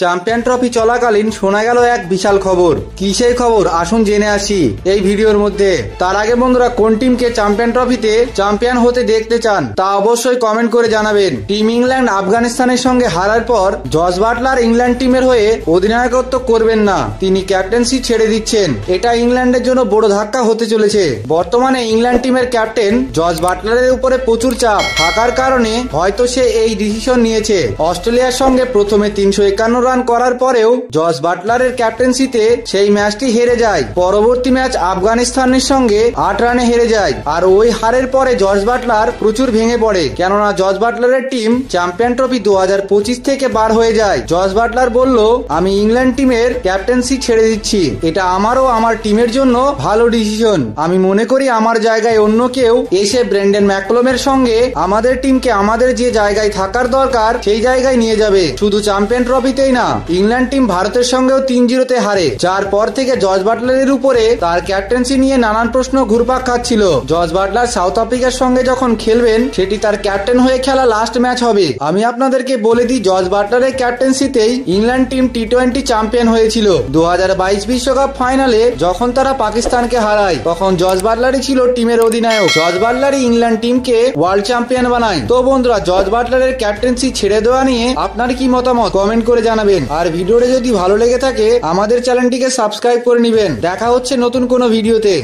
Champion trophy চলাকালীন শোনা গেল এক বিশাল খবর। কি সেই খবর আসুন জেনে আসি এই ভিডিওর মধ্যে। তার আগে বন্ধুরা, কোন টিমকে চ্যাম্পিয়ন ট্রফিতে চ্যাম্পিয়ন হতে দেখতে চান তা অবশ্যই কমেন্ট করে জানাবেন। টিম ইংল্যান্ড আফগানিস্তানের সঙ্গে হারার পর জস বাটলার ইংল্যান্ড টিমের হয়ে অধিনায়কত্ব করবেন না, তিনি ক্যাপ্টেন্সি ছেড়ে দিচ্ছেন। এটা ইংল্যান্ডের জন্য বড় ধাক্কা হতে চলেছে। বর্তমানে ইংল্যান্ড টিমের ক্যাপ্টেন জস বাটলারের উপরে প্রচুর চাপ থাকার কারণে হয়তো সে এই ডিসিশন নিয়েছে। অস্ট্রেলিয়ার সঙ্গে প্রথমে 351 রান করার পরেও জস বাটলারের ক্যাপ্টেন্সিতে সেই ম্যাচটি হেরে যায়। পরবর্তী ম্যাচ আফগানিস্তানের সঙ্গে 8 রানে হেরে যায়। আর ওই হারের পরে জস বাটলার প্রচুর ভেঙে পড়ে, কেননা জস বাটলারের টিম চ্যাম্পিয়ন ট্রফি 2025 থেকে বার হয়ে যায়। জস বাটলার বলল, আমি ইংল্যান্ড টিমের ক্যাপ্টেন্সি ছেড়ে দিচ্ছি, এটা আমারও আমার টিমের জন্য ভালো ডিসিশন। আমি মনে করি আমার জায়গায় অন্য কেউ এসে ব্রেন্ডন ম্যাককালামের সঙ্গে আমাদের টিমকে আমাদের যে জায়গায় থাকার দরকার সেই জায়গায় নিয়ে যাবে। শুধু চ্যাম্পিয়ন ট্রফিতেই না, ইংল্যান্ড টিম ভারতের সঙ্গেও 3-0 হারে, যার পর থেকে জস বাটলারের উপরে তার ক্যাপ্টেন্সি নিয়ে নানান প্রশ্ন ঘুরপাক খাচ্ছিল। জস বাটলার সাউথ আফ্রিকার সঙ্গে যখন খেলবেন সেটি তার ক্যাপ্টেন হয়ে খেলা লাস্ট ম্যাচ হবে। আমি আপনাদেরকে বলে দিই, জস বাটলারের ক্যাপ্টেন্সিতেই ইংল্যান্ড টিম টি20 চ্যাম্পিয়ন হয়েছিল। 2022 বিশ্বকাপ ফাইনালে যখন তারা পাকিস্তানকে হারায় তখন জস বাটলারই ছিল টিমের অধিনায়ক। জস বাটলারই ইংল্যান্ড টিমকে ওয়ার্ল্ড চ্যাম্পিয়ন বানায়। তো বন্ধুরা, জস বাটলারের ক্যাপ্টেন্সি ছেড়ে দেওয়া নিয়ে আপনার কি মতামত কমেন্ট করে জানাবেন। আর ভিডিওটা যদি ভালো লেগে থাকে আমাদের চ্যানেলটিকে সাবস্ক্রাইব করে নেবেন। দেখা হচ্ছে নতুন কোনো ভিডিওতে।